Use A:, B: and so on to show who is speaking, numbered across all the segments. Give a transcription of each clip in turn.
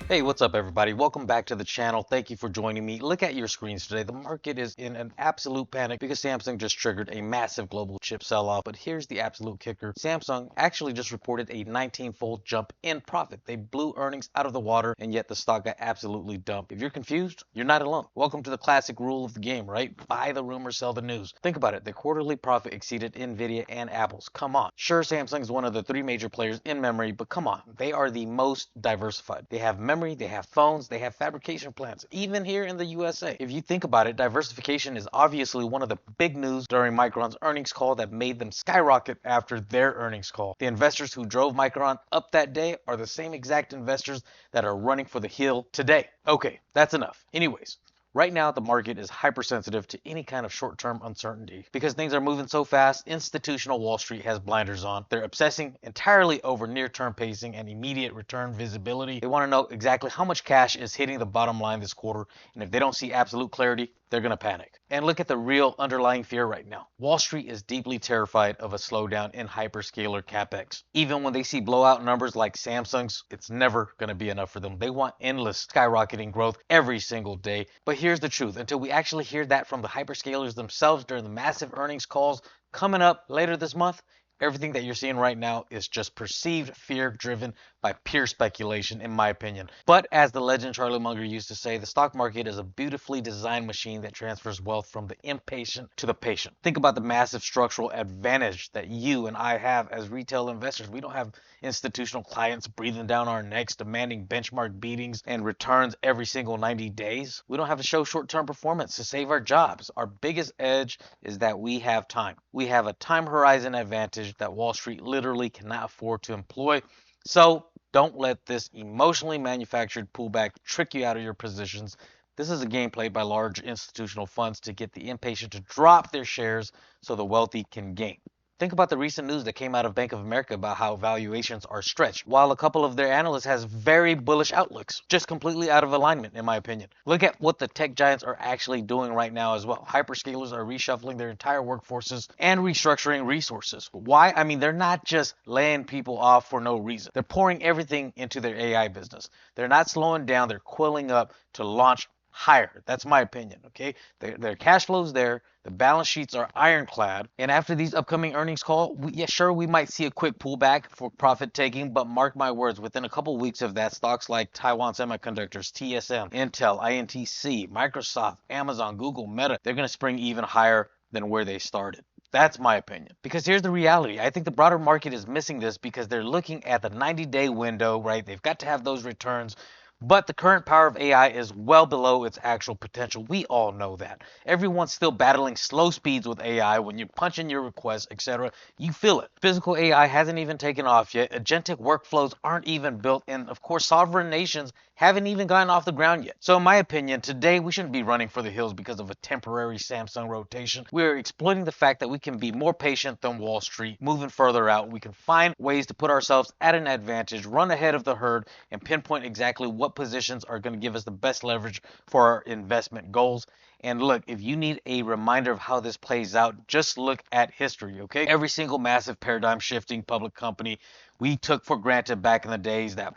A: Hey, what's up, everybody? Welcome back to the channel. Thank you for joining me. Look at your screens today. The market is in an absolute panic because Samsung just triggered a massive global chip sell-off. But here's the absolute kicker. Samsung actually just reported a 19-fold jump in profit. They blew earnings out of the water, and yet the stock got absolutely dumped. If you're confused, you're not alone. Welcome to the classic rule of the game, right? Buy the rumor, sell the news. Think about it. The quarterly profit exceeded NVIDIA and Apple's. Come on. Sure, Samsung is one of the three major players in memory, but come on. They are the most diversified. They have memory, they have phones, they have fabrication plants, even here in the USA. If you think about it, diversification is obviously one of the big news during Micron's earnings call that made them skyrocket after their earnings call. The investors who drove Micron up that day are the same exact investors that are running for the hill today. Okay, that's enough. Anyways, right now, the market is hypersensitive to any kind of short-term uncertainty. Because things are moving so fast, institutional Wall Street has blinders on. They're obsessing entirely over near-term pacing and immediate return visibility. They want to know exactly how much cash is hitting the bottom line this quarter, and if they don't see absolute clarity, they're going to panic. And look at the real underlying fear right now. Wall Street is deeply terrified of a slowdown in hyperscaler capex. Even when they see blowout numbers like Samsung's, it's never going to be enough for them. They want endless skyrocketing growth every single day. But here's the truth. Until we actually hear that from the hyperscalers themselves during the massive earnings calls coming up later this month, everything that you're seeing right now is just perceived fear driven by pure speculation, in my opinion. But as the legend Charlie Munger used to say, the stock market is a beautifully designed machine that transfers wealth from the impatient to the patient. Think about the massive structural advantage that you and I have as retail investors. We don't have institutional clients breathing down our necks, demanding benchmark beatings and returns every single 90 days. We don't have to show short-term performance to save our jobs. Our biggest edge is that we have time. We have a time horizon advantage that Wall Street literally cannot afford to employ. So don't let this emotionally manufactured pullback trick you out of your positions. This is a game played by large institutional funds to get the impatient to drop their shares so the wealthy can gain. Think about the recent news that came out of Bank of America about how valuations are stretched, while a couple of their analysts has very bullish outlooks, just completely out of alignment in my opinion. Look at what the tech giants are actually doing right now as well. Hyperscalers are reshuffling their entire workforces and restructuring resources. Why? I mean, they're not just laying people off for no reason. They're pouring everything into their AI business. They're not slowing down, they're quilling up to launch higher. That's my opinion, okay? Their cash flow's there. The balance sheets are ironclad. And after these upcoming earnings call, sure, we might see a quick pullback for profit taking, but mark my words, within a couple weeks of that, stocks like Taiwan Semiconductors, TSM, Intel, INTC, Microsoft, Amazon, Google, Meta, they're going to spring even higher than where they started. That's my opinion. Because here's the reality. I think the broader market is missing this because they're looking at the 90-day window, right? They've got to have those returns. But the current power of AI is well below its actual potential. We all know that. Everyone's still battling slow speeds with AI. When you punch in your requests, etc., you feel it. Physical AI hasn't even taken off yet. Agentic workflows aren't even built, and of course, sovereign nations haven't even gotten off the ground yet. So in my opinion, today we shouldn't be running for the hills because of a temporary Samsung rotation. We're exploiting the fact that we can be more patient than Wall Street, moving further out. We can find ways to put ourselves at an advantage, run ahead of the herd, and pinpoint exactly what positions are going to give us the best leverage for our investment goals. And look, if you need a reminder of how this plays out, just look at history, okay? Every single massive paradigm shifting public company we took for granted back in the days that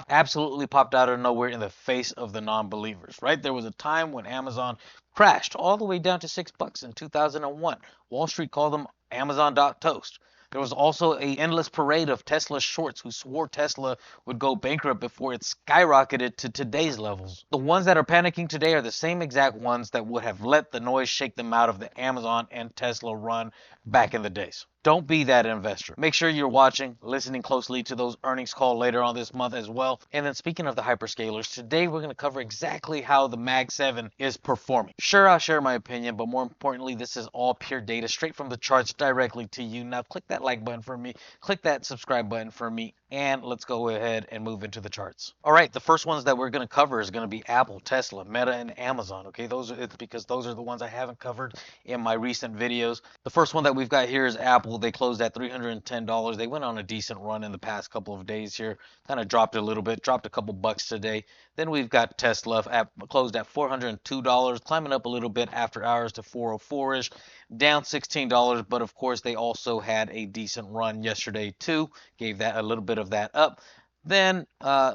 A: absolutely popped out of nowhere in the face of the non-believers, right? There was a time when Amazon crashed all the way down to $6 in 2001. Wall Street called them Amazon.toast. There was also an endless parade of Tesla shorts who swore Tesla would go bankrupt before it skyrocketed to today's levels. The ones that are panicking today are the same exact ones that would have let the noise shake them out of the Amazon and Tesla run back in the days. Don't be that investor. Make sure you're watching, listening closely to those earnings call later on this month as well. And then speaking of the hyperscalers, today we're going to cover exactly how the MAG7 is performing. Sure, I'll share my opinion, but more importantly, this is all pure data straight from the charts directly to you. Now click that like button for me, click that subscribe button for me, and let's go ahead and move into the charts. All right, the first ones that we're going to cover is going to be Apple, Tesla, Meta, and Amazon. Okay, it's because those are the ones I haven't covered in my recent videos. The first one that we've got here is Apple. They closed at $310. They went on a decent run in the past couple of days here. Kind of dropped a little bit, dropped a couple bucks today. Then we've got Tesla closed at $402, climbing up a little bit after hours to 404-ish, down $16. But of course, they also had a decent run yesterday too. Gave that a little bit of that up. Then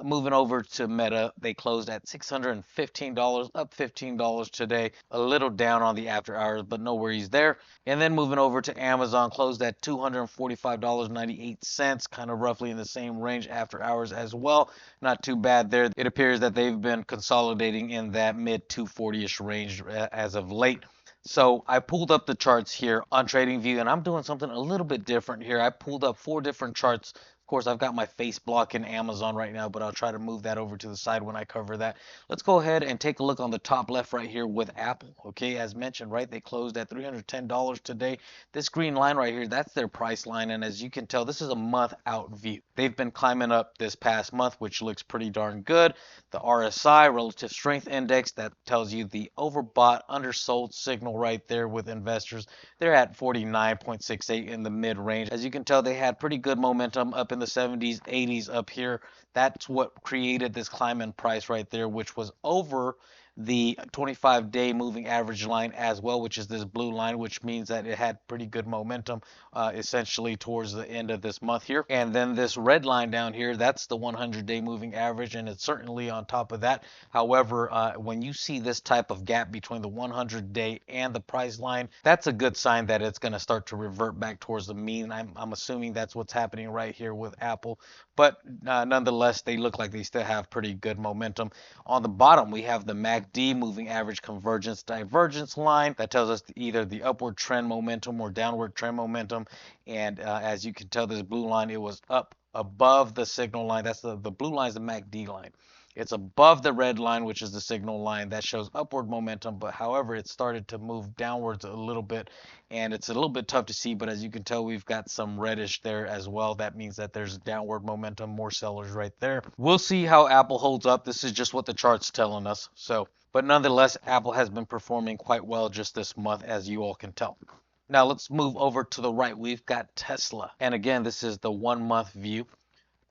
A: moving over to Meta, they closed at $615, up $15 today, a little down on the after hours, but no worries there. And then moving over to Amazon, closed at $245.98, kind of roughly in the same range after hours as well. Not too bad there. It appears that they've been consolidating in that mid 240-ish range as of late. So I pulled up the charts here on TradingView, and I'm doing something a little bit different here. I pulled up 4 different charts. Of course, I've got my face block in Amazon right now, but I'll try to move that over to the side when I cover that. Let's go ahead and take a look on the top left right here with Apple. Okay, as mentioned, right, they closed at $310 today. This green line right here, that's their price line, and as you can tell, this is a month out view. They've been climbing up this past month, which looks pretty darn good. The RSI, Relative Strength Index, that tells you the overbought, undersold signal right there with investors. They're at 49.68 in the mid range. As you can tell, they had pretty good momentum up in the 70s, 80s up here. That's what created this climb in price right there, which was over the 25-day moving average line as well, which is this blue line, which means that it had pretty good momentum essentially towards the end of this month here. And then this red line down here, that's the 100-day moving average, and it's certainly on top of that. However, when you see this type of gap between the 100-day and the price line, that's a good sign that it's going to start to revert back towards the mean. I'm assuming that's what's happening right here with Apple, but nonetheless, they look like they still have pretty good momentum. On the bottom, we have the MACD, moving average convergence divergence line. That tells us either the upward trend momentum or downward trend momentum. And as you can tell, this blue line, it was up above the signal line. That's the blue line is the MACD line. It's above the red line, which is the signal line that shows upward momentum, but however, it started to move downwards a little bit, and it's a little bit tough to see, but as you can tell, we've got some reddish there as well. That means that there's downward momentum, more sellers right there. We'll see how Apple holds up. This is just what the chart's telling us. So, but nonetheless, Apple has been performing quite well just this month, as you all can tell. Now let's move over to the right. We've got Tesla. And again, this is the 1 month view.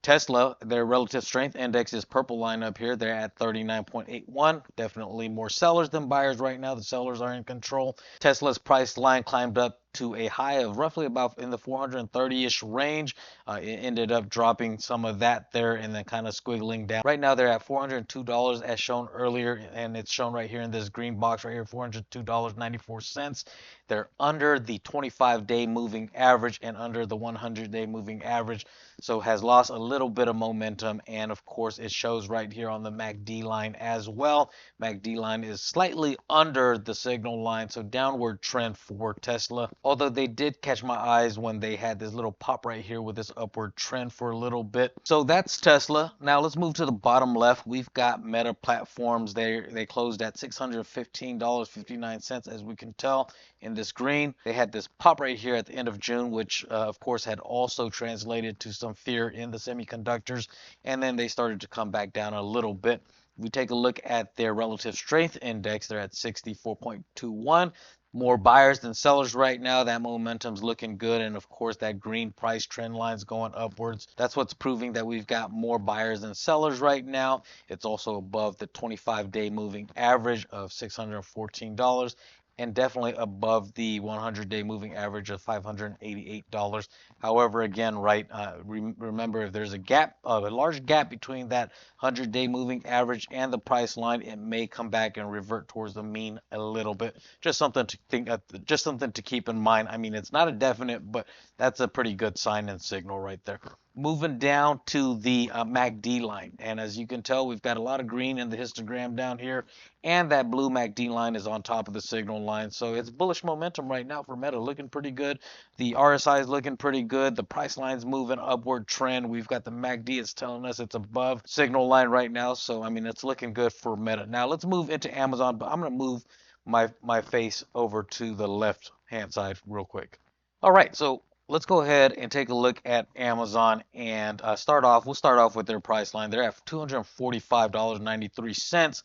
A: Tesla, their relative strength index is purple line up here. They're at 39.81. Definitely more sellers than buyers right now. The sellers are in control. Tesla's price line climbed up to a high of roughly about in the 430-ish range. It ended up dropping some of that there and then kind of squiggling down. Right now they're at $402 as shown earlier, and it's shown right here in this green box right here, $402.94. They're under the 25-day moving average and under the 100-day moving average, so has lost a little bit of momentum, and of course it shows right here on the MACD line as well. MACD line is slightly under the signal line, so downward trend for Tesla. Although they did catch my eyes when they had this little pop right here with this upward trend for a little bit. So that's Tesla. Now let's move to the bottom left. We've got Meta Platforms. They closed at $615.59 as we can tell in this green. They had this pop right here at the end of June, which of course had also translated to some fear in the semiconductors, and then they started to come back down a little bit. If we take a look at their relative strength index, they're at 64.21. More buyers than sellers right now. That momentum's looking good, and of course that green price trend line's going upwards. That's what's proving that we've got more buyers than sellers right now. It's also above the 25-day moving average of $614 and definitely above the 100-day moving average of $588. However, again, right, remember if there's a gap, a large gap between that 100-day moving average and the price line, it may come back and revert towards the mean a little bit. Just something to think, just something to keep in mind. I mean, it's not a definite, but that's a pretty good sign and signal right there. Moving down to the MACD line, and as you can tell, we've got a lot of green in the histogram down here, and that blue MACD line is on top of the signal line, so it's bullish momentum right now for Meta, looking pretty good. The RSI is looking pretty good. The price line's moving upward trend. We've got the MACD, it's telling us it's above signal line right now, so I mean it's looking good for Meta. Now let's move into Amazon, but I'm going to move my face over to the left hand side real quick. All right, so let's go ahead and take a look at Amazon and we'll start off with their price line. They're at $245.93,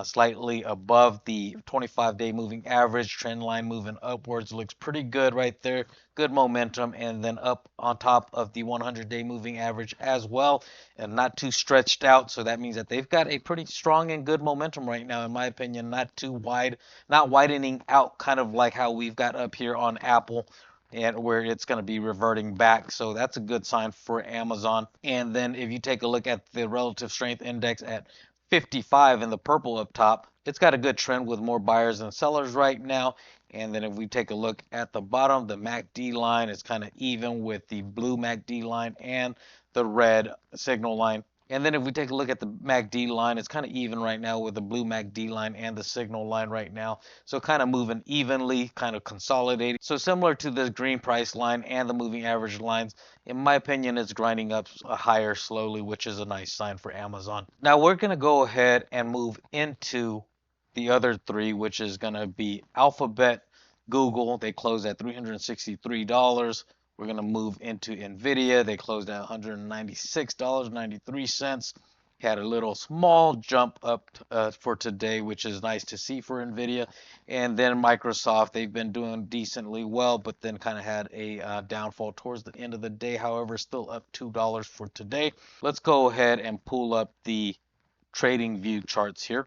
A: slightly above the 25-day moving average. Trend line moving upwards, looks pretty good right there. Good momentum, and then up on top of the 100-day moving average as well, and not too stretched out. So that means that they've got a pretty strong and good momentum right now, in my opinion. Not too wide, not widening out, kind of like how we've got up here on Apple. and where it's going to be reverting back. So that's a good sign for Amazon. And then if you take a look at the relative strength index at 55 in the purple up top, it's got a good trend with more buyers than sellers right now. And then if we take a look at the bottom, the MACD line is kind of even with the blue MACD line and the red signal line. And then if we take a look at the MACD line, it's kind of even right now with the blue MACD line and the signal line right now. So kind of moving evenly, kind of consolidating. So similar to this green price line and the moving average lines, in my opinion, it's grinding up higher slowly, which is a nice sign for Amazon. Now we're going to go ahead and move into the other three, which is going to be Alphabet, Google. They closed at $363. We're going to move into NVIDIA. They closed at $196.93. Had a little small jump up for today, which is nice to see for NVIDIA. And then Microsoft, they've been doing decently well, but then kind of had a downfall towards the end of the day. However, still up $2 for today. Let's go ahead and pull up the trading view charts here.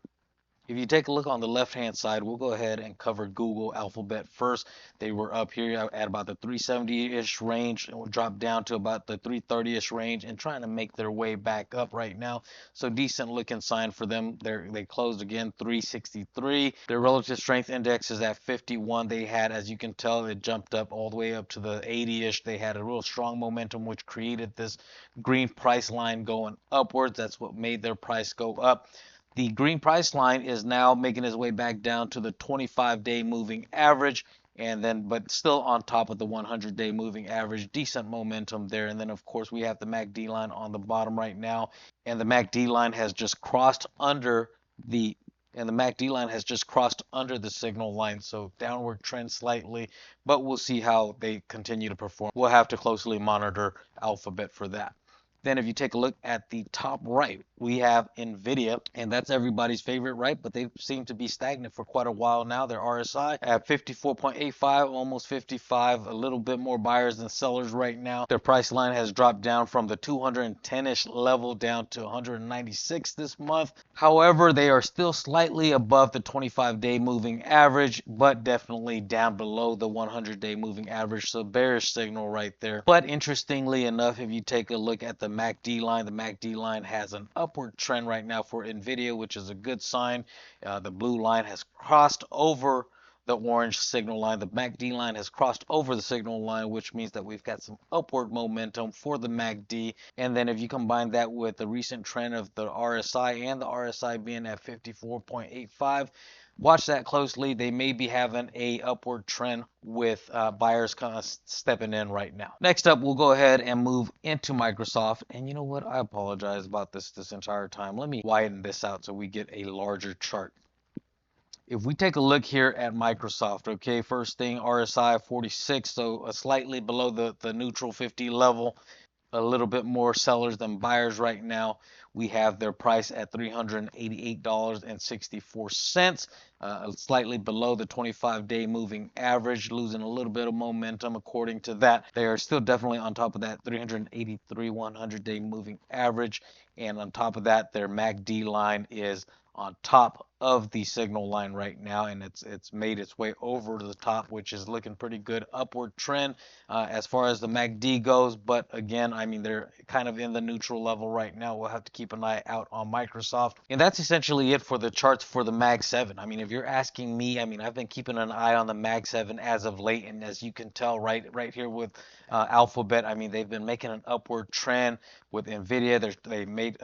A: If you take a look on the left-hand side, we'll go ahead and cover Google Alphabet first. They were up here at about the 370-ish range and will drop down to about the 330-ish range and trying to make their way back up right now. So decent looking sign for them. They closed again 363. Their relative strength index is at 51. They had, as you can tell, it jumped up all the way up to the 80-ish. They had a real strong momentum, which created this green price line going upwards. That's what made their price go up. The green price line is now making its way back down to the 25-day moving average, and then but still on top of the 100-day moving average. Decent momentum there. And then of course we have the MACD line on the bottom right now, and the MACD line has just crossed under the signal line, so downward trend slightly, but we'll see how they continue to perform. We'll have to closely monitor Alphabet for that. Then if you take a look at the top right, we have NVIDIA, and that's everybody's favorite, right? But they seem to be stagnant for quite a while now. Their RSI at 54.85, almost 55, a little bit more buyers than sellers right now. Their price line has dropped down from the 210-ish level down to 196 this month. However, they are still slightly above the 25-day moving average, but definitely down below the 100-day moving average. So bearish signal right there. But interestingly enough, if you take a look at the MACD line has an upward trend right now for NVIDIA, which is a good sign. The blue line has crossed over the orange signal line. The MACD line has crossed over the signal line, which means that we've got some upward momentum for the MACD. And then if you combine that with the recent trend of the RSI and the RSI being at 54.85, watch that closely. They may be having a upward trend with buyers kind of stepping in right now. Next up, we'll go ahead and move into Microsoft. And you know what? I apologize about this entire time. Let me widen this out so we get a larger chart. If we take a look here at Microsoft, okay, first thing, RSI 46, so slightly below the neutral 50 level. A little bit more sellers than buyers right now. We have their price at $388.64, slightly below the 25-day moving average, losing a little bit of momentum according to that. They are still definitely on top of that 383 100-day moving average, and on top of that, their MACD line is on top of the signal line right now, and it's made its way over to the top, which is looking pretty good. Upward trend as far as the MACD goes, but again, I mean, they're kind of in the neutral level right now. We'll have to keep an eye out on Microsoft. And that's essentially it for the charts for the MAG7. I mean, if you're asking me, I mean, I've been keeping an eye on the MAG7 as of late, and as you can tell right here with Alphabet, I mean, they've been making an upward trend. With NVIDIA,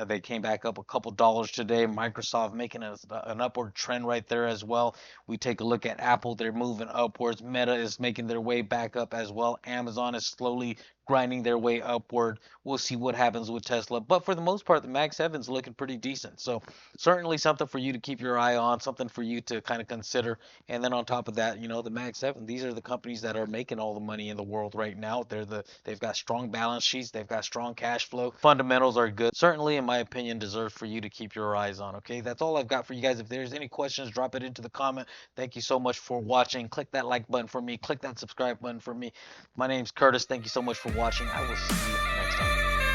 A: they came back up a couple dollars today. Microsoft making an upward trend right there as well. We take a look at Apple, they're moving upwards. Meta is making their way back up as well. Amazon is slowly grinding their way upward. We'll see what happens with Tesla. But for the most part, the MAG7 is looking pretty decent. So certainly something for you to keep your eye on, something for you to kind of consider. And then on top of that, you know, the MAG7, these are the companies that are making all the money in the world right now. They've got strong balance sheets. They've got strong cash flow. Fundamentals are good. Certainly, in my opinion, deserve for you to keep your eyes on. Okay, that's all I've got for you guys. If there's any questions, drop it into the comment. Thank you so much for watching. Click that like button for me. Click that subscribe button for me. My name's Curtis. Thank you so much for watching. I will see you next time.